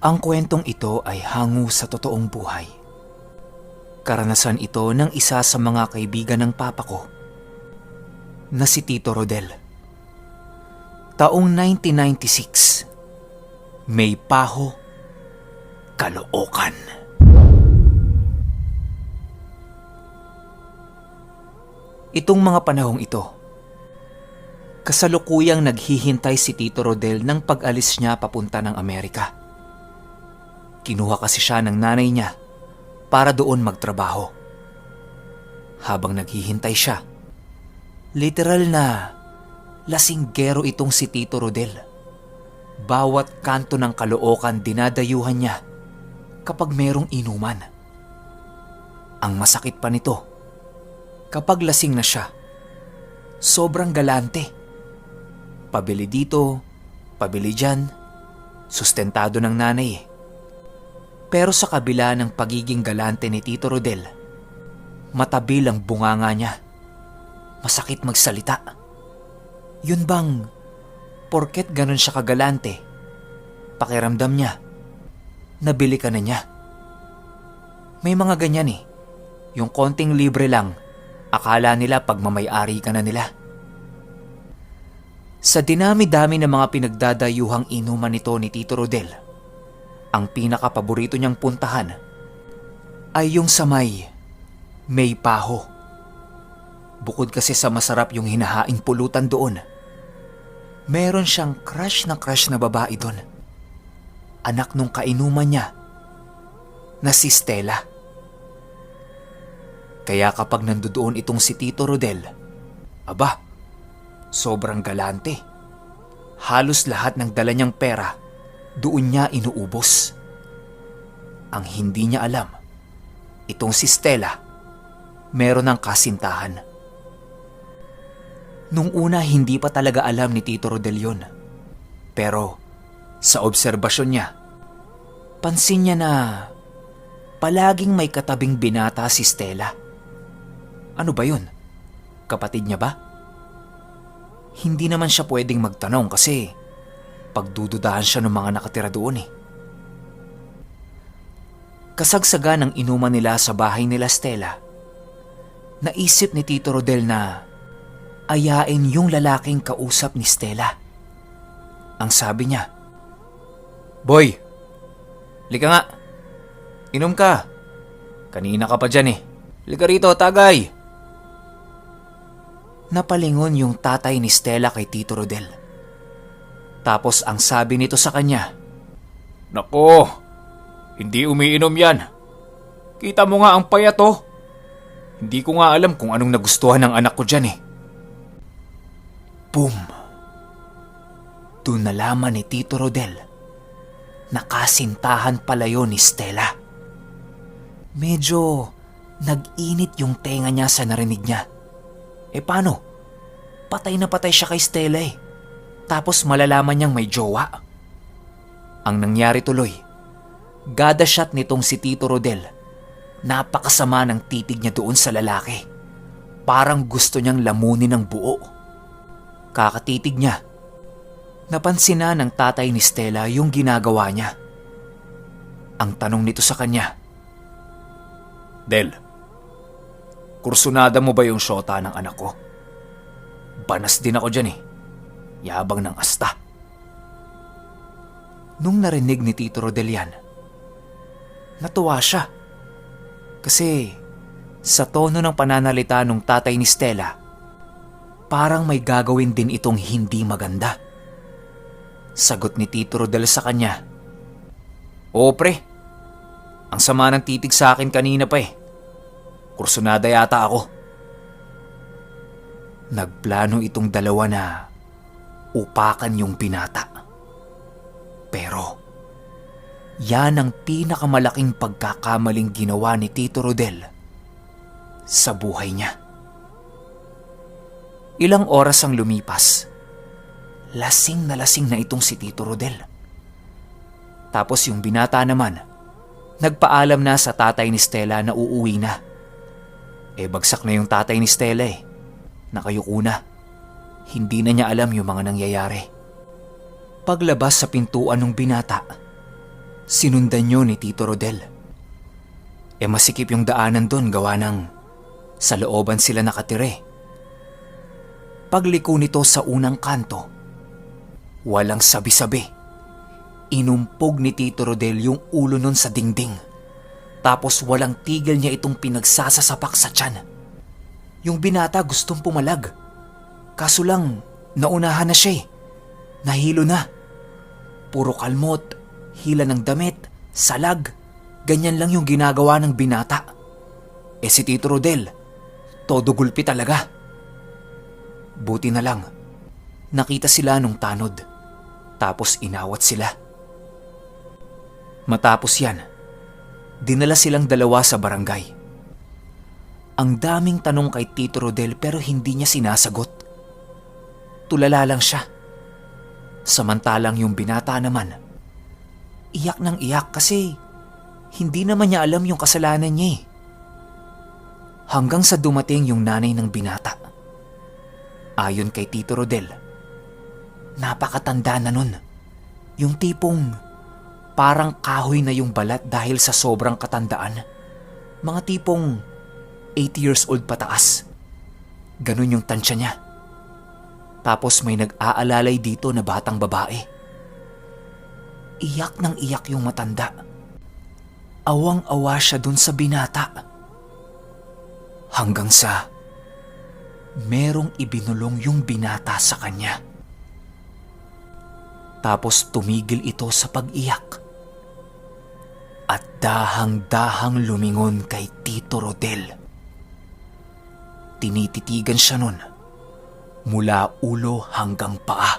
Ang kwentong ito ay hango sa totoong buhay. Karanasan ito ng isa sa mga kaibigan ng papa ko na si Tito Rodel. Taong 1996, May Paho, Caloocan. Itong mga panahong ito, kasalukuyang naghihintay si Tito Rodel ng pag-alis niya papunta ng Amerika. Kinuha kasi siya ng nanay niya para doon magtrabaho. Habang naghihintay siya, literal na lasinggero itong si Tito Rodel. Bawat kanto ng Caloocan dinadayuhan niya kapag merong inuman. Ang masakit pa nito, kapag lasing na siya, sobrang galante. Pabili dito, pabili dyan, sustentado ng nanay eh. Pero sa kabila ng pagiging galante ni Tito Rodel, matabil ang bunganga niya. Masakit magsalita. Yun bang, porket ganun siya kagalante, pakiramdam niya, nabili ka na niya. May mga ganyan eh, yung konting libre lang, akala nila pagmamay-ari ka na nila. Sa dinami-dami ng mga pinagdadayuhang inuman nito ni Tito Rodel, ang pinaka-paborito niyang puntahan ay yung sa May Paho. Bukod kasi sa masarap yung hinahaing pulutan doon, meron siyang crush na babae doon. Anak nung kainuman niya na si Stella. Kaya kapag nandoon itong si Tito Rodel, aba, sobrang galante. Halos lahat ng dala niyang pera doon niya inuubos. Ang hindi niya alam, itong si Stella, meron ng kasintahan. Nung una hindi pa talaga alam ni Tito Rodel yun. Pero sa obserbasyon niya, pansin niya na palaging may katabing binata si Stella. Ano ba yun? Kapatid niya ba? Hindi naman siya pwedeng magtanong kasi pagdududahan siya ng mga nakatira doon eh. Kasagsaga ng inuman nila sa bahay nila Stella, naisip ni Tito Rodel na ayain yung lalaking kausap ni Stella. Ang sabi niya, "Boy, lika nga. Inom ka. Kanina ka pa dyan eh. Lika rito, tagay." Napalingon yung tatay ni Stella kay Tito Rodel. Tapos ang sabi nito sa kanya, "Nako, hindi umiinom yan. Kita mo nga ang payat oh. Hindi ko nga alam kung anong nagustuhan ng anak ko dyan eh." Boom! Doon nalaman ni Tito Rodel na kasintahan pala yun ni Stella. Medyo nag-init yung tenga niya sa narinig niya. Paano? Patay na patay siya kay Stella eh. Tapos malalaman niyang may jowa. Ang nangyari tuloy, gada shot nitong si Tito Rodel. Napakasama ng titig niya doon sa lalaki. Parang gusto niyang lamunin ng buo. Kakatitig niya, napansin na ng tatay ni Stella yung ginagawa niya. Ang tanong nito sa kanya, "Del, kursunada mo ba yung syota ng anak ko? Banas din ako dyan eh. Yabang ng asta." Nung narinig ni Tito Rodel yan, natuwa siya. Kasi sa tono ng pananalita ng tatay ni Stella, parang may gagawin din itong hindi maganda. Sagot ni Tito Rodel sa kanya, "Oo pre, ang sama ng titig sa akin kanina pa eh. Kursunada yata ako." Nagplano itong dalawa na upakan yung binata. Pero yan ang pinakamalaking pagkakamaling ginawa ni Tito Rodel sa buhay niya. Ilang oras ang lumipas. Lasing na itong si Tito Rodel. Tapos yung binata naman, nagpaalam na sa tatay ni Stella na uuwi na. Bagsak na yung tatay ni Stella eh. Nakayuko na. Hindi na niya alam yung mga nangyayari. Paglabas sa pintuan ng binata, Sinundan yun ni Tito Rodel. Masikip yung daanan doon gawa ng sa looban sila nakatire. Pagliko nito sa unang kanto, walang sabi-sabi. Inumpog ni Tito Rodel yung ulo nun sa dingding. Tapos walang tigil niya itong pinagsasasapak sa tiyan. Yung binata gustong pumalag. Kaso lang, naunahan na siya eh. Nahilo na. Puro kalmot, hila ng damit, salag. Ganyan lang yung ginagawa ng binata. Si Tito Rodel, todo gulpi talaga. Buti na lang, nakita sila nung tanod. Tapos inawat sila. Matapos yan, dinala silang dalawa sa barangay. Ang daming tanong kay Tito Rodel pero hindi niya sinasagot. Tulala lang siya. Samantalang yung binata naman, iyak ng iyak kasi hindi naman niya alam yung kasalanan niya eh. Hanggang sa dumating yung nanay ng binata. Ayon kay Tito Rodel, napakatanda na nun. Yung tipong parang kahoy na yung balat dahil sa sobrang katandaan. Mga tipong 80 years old pataas. Ganun yung tansya niya. Tapos may nag-aalalay dito na batang babae. Iyak ng iyak yung matanda. Awang-awa siya dun sa binata. Hanggang sa merong ibinulong yung binata sa kanya. Tapos tumigil ito sa pag-iyak. At dahang-dahang lumingon kay Tito Rodel. Tinititigan siya nun mula ulo hanggang paa.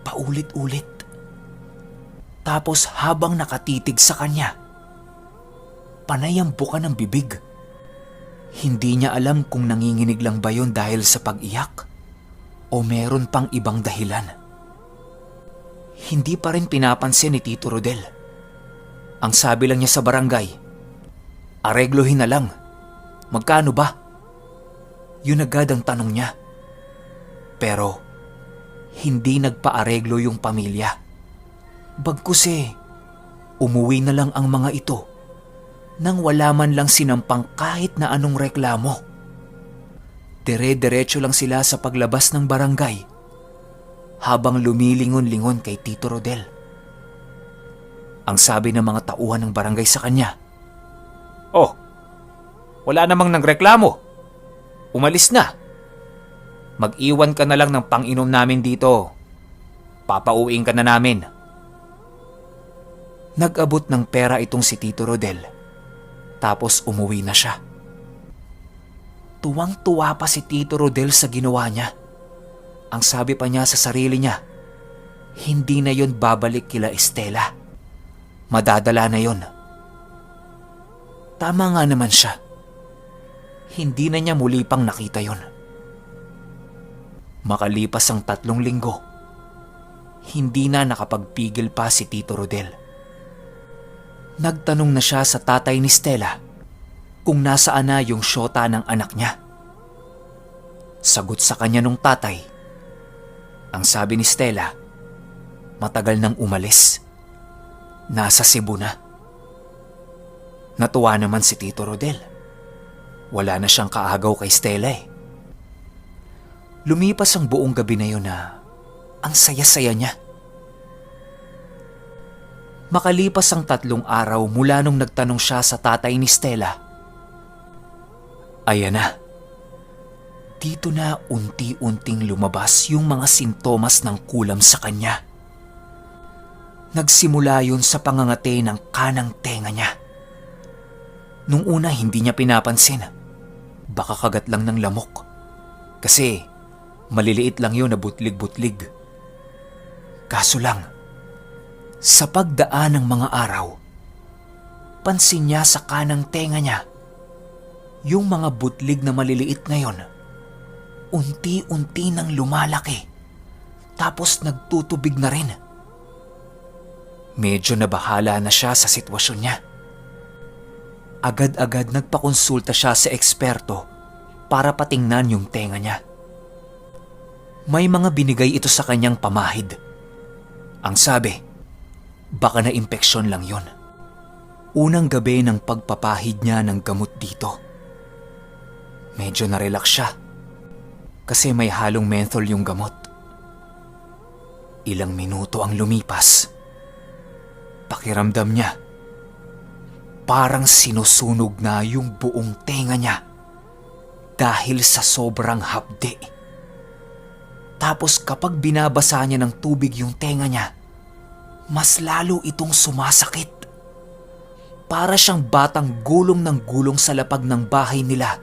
Paulit-ulit. Tapos habang nakatitig sa kanya, panayambukan ng bibig. Hindi niya alam kung nanginginig lang ba yun dahil sa pag-iyak o meron pang ibang dahilan. Hindi pa rin pinapansin ni Tito Rodel. Ang sabi lang niya sa barangay, areglohin na lang. Magkano ba? Yun agad ang tanong niya. Pero hindi nagpaareglo yung pamilya. Bagkus umuwi na lang ang mga ito nang wala man lang sinampang kahit na anong reklamo. Dire-diretso lang sila sa paglabas ng barangay habang lumilingon-lingon kay Tito Rodel. Ang sabi ng mga tauhan ng barangay sa kanya, "Oh, wala namang nagreklamo. Umalis na. Mag-iwan ka na lang ng pang-inom namin dito. Papauwiin ka na namin." Nag-abot ng pera itong si Tito Rodel. Tapos umuwi na siya. Tuwang-tuwa pa si Tito Rodel sa ginawa niya. Ang sabi pa niya sa sarili niya, hindi na yon babalik kila Estela. Madadala na yon. Tama nga naman siya. Hindi na niya muli pang nakita yon. Makalipas ang 3 linggo, hindi na nakapagpigil pa si Tito Rodel. Nagtanong na siya sa tatay ni Stella kung nasaan na yung syota ng anak niya. Sagot sa kanya nung tatay, ang sabi ni Stella, matagal nang umalis. Nasa Cebu na. Natuwa naman si Tito Rodel. Wala na siyang kaagaw kay Stella eh. Lumipas ang buong gabi na yun na ang saya-saya niya. Makalipas ang 3 araw mula nung nagtanong siya sa tatay ni Stella, ayan na. Dito na unti-unting lumabas yung mga sintomas ng kulam sa kanya. Nagsimula yun sa pangangati ng kanang tenga niya. Nung una hindi niya pinapansin. Baka kagat lang ng lamok. Kasi maliliit lang yun na butlig-butlig. Kaso lang, sa pagdaan ng mga araw, pansin niya sa kanang tenga niya, yung mga butlig na maliliit na yon, unti-unti nang lumalaki, tapos nagtutubig na rin. Medyo nabahala na siya sa sitwasyon niya. Agad-agad nagpakonsulta siya sa eksperto para patingnan yung tenga niya. May mga binigay ito sa kanyang pamahid. Ang sabi, Baka na impeksyon lang yon. Unang gabi ng pagpapahid niya ng gamot dito, medyo na-relax siya kasi may halong menthol yung gamot. Ilang minuto ang lumipas. Pakiramdam niya, parang sinusunog na yung buong tenga niya dahil sa sobrang hapde. Tapos kapag binabasa niya ng tubig yung tenga niya, mas lalo itong sumasakit. Para siyang batang gulong ng gulong sa lapag ng bahay nila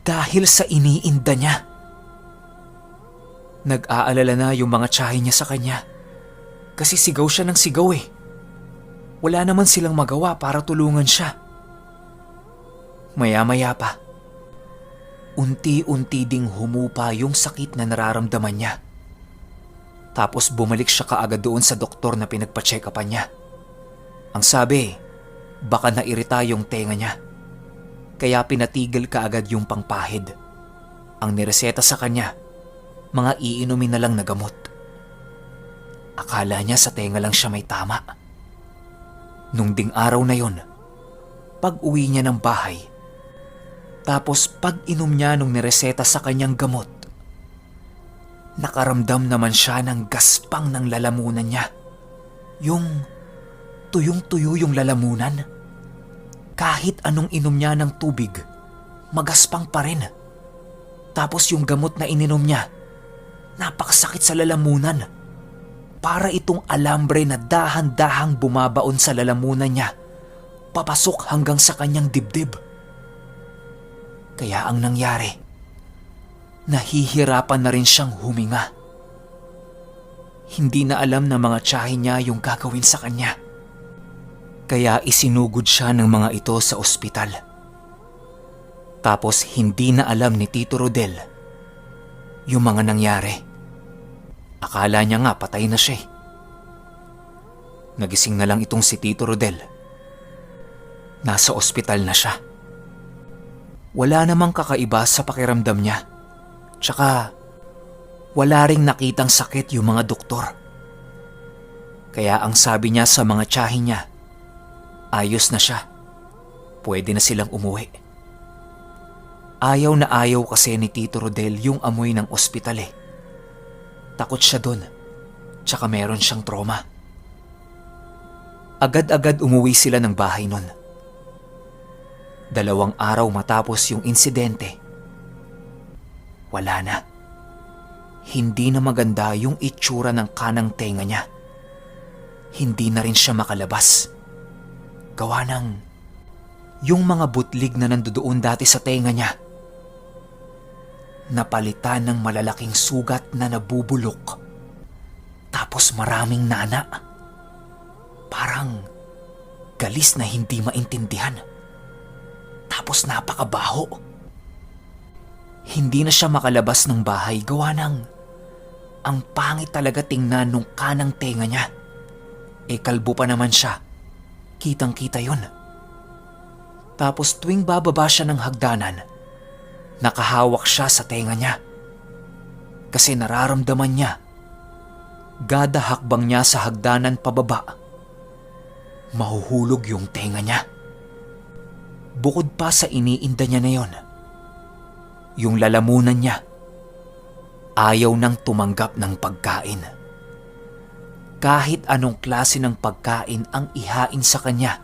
dahil sa iniinda niya. Nag-aalala na yung mga tiyahin niya sa kanya kasi sigaw siya ng sigaw eh. Wala naman silang magawa para tulungan siya. Maya-maya pa, unti-unti ding humupa yung sakit na nararamdaman niya. Tapos bumalik siya kaagad doon sa doktor na pinagpa-check-upan niya. Ang sabi, baka nairita yung tenga niya. Kaya pinatigil kaagad yung pangpahid. Ang nireseta sa kanya, mga iinumin na lang na gamot. Akala niya sa tenga lang siya may tama. Nung ding araw na yon, pag-uwi niya ng bahay, tapos pag-inom niya nung nireseta sa kanyang gamot, nakaramdam naman siya ng gaspang ng lalamunan niya. Yung tuyong-tuyo yung lalamunan. Kahit anong inom niya ng tubig, magaspang pa rin. Tapos yung gamot na ininom niya, napakasakit sa lalamunan. Para itong alambre na dahan-dahang bumabaon sa lalamunan niya, papasok hanggang sa kanyang dibdib. Kaya ang nangyari, nahihirapan na rin siyang huminga. Hindi na alam ng mga tiyahin niya yung gagawin sa kanya. Kaya isinugod siya ng mga ito sa ospital. Tapos hindi na alam ni Tito Rodel yung mga nangyari. Akala niya nga patay na siya. Nagising na lang itong si Tito Rodel. Nasa ospital na siya. Wala namang kakaiba sa pakiramdam niya. Tsaka wala ring nakitang sakit yung mga doktor. Kaya ang sabi niya sa mga tiyahin niya, ayos na siya. Pwede na silang umuwi. Ayaw na ayaw kasi ni Tito Rodel yung amoy ng ospital eh. Takot siya dun. Tsaka meron siyang trauma. Agad-agad umuwi sila ng bahay nun. 2 araw matapos yung insidente, wala na. Hindi na maganda yung itsura ng kanang tenga niya. Hindi na rin siya makalabas. Gawa ng yung mga butlig na nandoon dati sa tenga niya, napalitan ng malalaking sugat na nabubulok. Tapos maraming nana. Parang galis na hindi maintindihan. Tapos napakabaho. Hindi na siya makalabas ng bahay gawa ng ang pangit talaga tingnan nung kanang tenga niya. Kalbo pa naman siya. Kitang-kita yun. Tapos tuwing bababa siya ng hagdanan, nakahawak siya sa tenga niya. Kasi nararamdaman niya, gada hakbang niya sa hagdanan pababa, mahuhulog yung tenga niya. Bukod pa sa iniinda niya na yon, yung lalamunan niya, ayaw nang tumanggap ng pagkain. Kahit anong klase ng pagkain ang ihain sa kanya,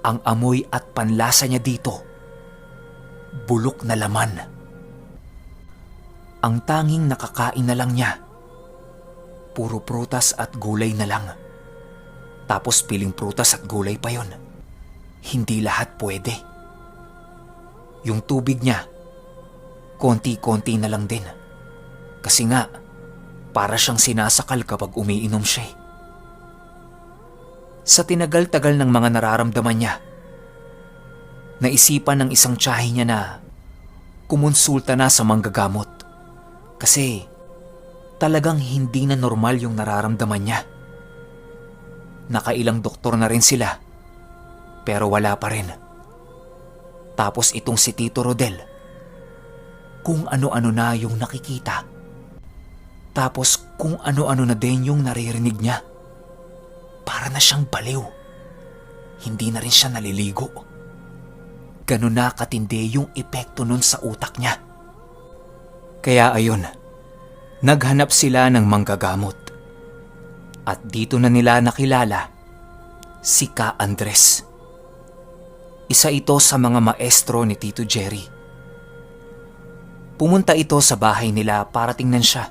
ang amoy at panlasa niya dito, bulok na laman. Ang tanging nakakain na lang niya, puro prutas at gulay na lang. Tapos piling prutas at gulay pa yon. Hindi lahat pwede. Yung tubig niya, konti-konti na lang din. Kasi nga, para siyang sinasakal kapag umiinom siya. Sa tinagal-tagal ng mga nararamdaman niya, naisipan ng isang tiyahin niya na kumonsulta na sa manggagamot. Kasi talagang hindi na normal yung nararamdaman niya. Nakailang doktor na rin sila, pero wala pa rin. Tapos itong si Tito Rodel, kung ano-ano na yung nakikita. Tapos kung ano-ano na din yung naririnig niya. Para na siyang baliw. Hindi na rin siya naliligo. Ganun na katindi yung epekto nun sa utak niya. Kaya ayun, naghanap sila ng manggagamot. At dito na nila nakilala si Ka Andres. Isa ito sa mga maestro ni Tito Jerry. Pumunta ito sa bahay nila para tingnan siya.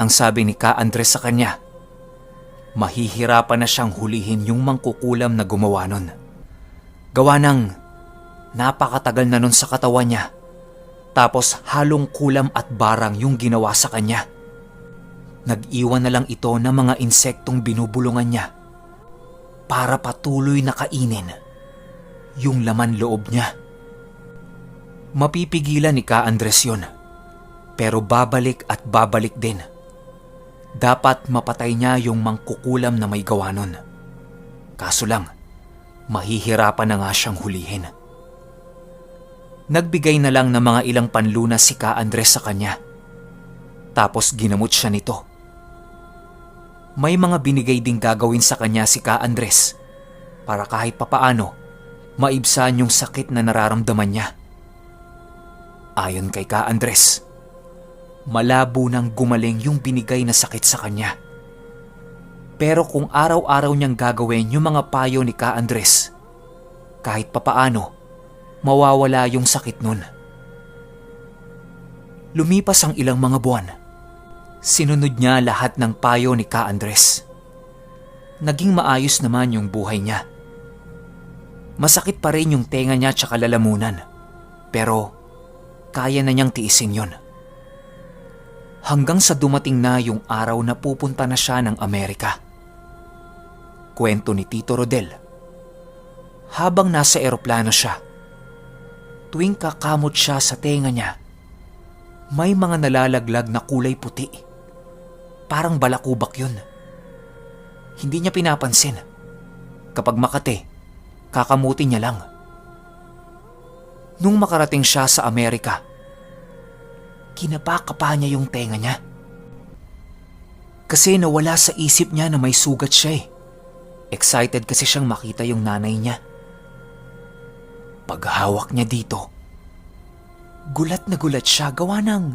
Ang sabi ni Ka Andres sa kanya, mahihirapan na siyang hulihin yung mangkukulam na gumawa nun. Gawa ng napakatagal na nun sa katawan niya, tapos halong kulam at barang yung ginawa sa kanya. Nag-iwan na lang ito ng mga insektong binubulungan niya para patuloy na kainin yung laman loob niya. Mapipigilan ni Ka Andres yun, pero babalik at babalik din. Dapat mapatay niya yung mangkukulam na may gawa nun. Kaso lang, mahihirapan na nga siyang hulihin. Nagbigay na lang ng mga ilang panlunas si Ka Andres sa kanya. Tapos ginamot siya nito. May mga binigay ding gagawin sa kanya si Ka Andres para kahit papaano maibsan yung sakit na nararamdaman niya. Ayon kay Ka Andres, malabo nang gumaling yung binigay na sakit sa kanya. Pero kung araw-araw niyang gagawin yung mga payo ni Ka Andres, kahit papaano, mawawala yung sakit nun. Lumipas ang ilang mga buwan. Sinunod niya lahat ng payo ni Ka Andres. Naging maayos naman yung buhay niya. Masakit pa rin yung tenga niya tsaka lalamunan, pero kaya na niyang tiisin yon. Hanggang sa dumating na yung araw na pupunta na siya ng Amerika. Kwento ni Tito Rodel. Habang nasa eroplano siya, tuwing kakamot siya sa tenga niya, may mga nalalaglag na kulay puti. Parang balakubak yun. Hindi niya pinapansin. Kapag makate, kakamutin niya lang. Nung makarating siya sa Amerika, kinapakapa niya yung tenga niya. Kasi nawala sa isip niya na may sugat siya eh. Excited kasi siyang makita yung nanay niya. Paghawak niya dito, gulat na gulat siya gawa ng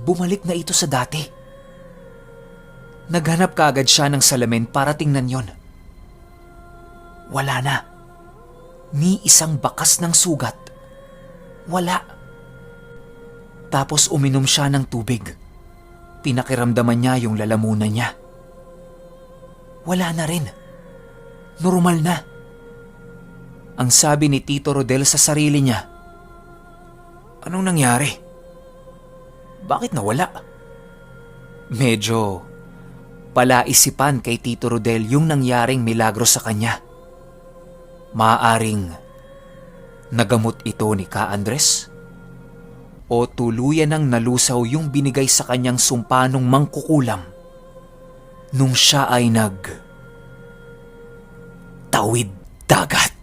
bumalik na ito sa dati. Naghanap kaagad siya ng salamin para tingnan yon. Wala na. Ni isang bakas ng sugat. Wala. Tapos uminom siya ng tubig. Pinakiramdaman niya yung lalamunan niya. Wala na rin. Normal na. Ang sabi ni Tito Rodel sa sarili niya, anong nangyari? Bakit nawala? Medyo palaisipan kay Tito Rodel yung nangyaring milagro sa kanya. Maaaring nagamot ito ni Ka Andres? O tuluyan ng nalusaw yung binigay sa kanyang sumpa nung mangkukulam nung siya ay tawid dagat.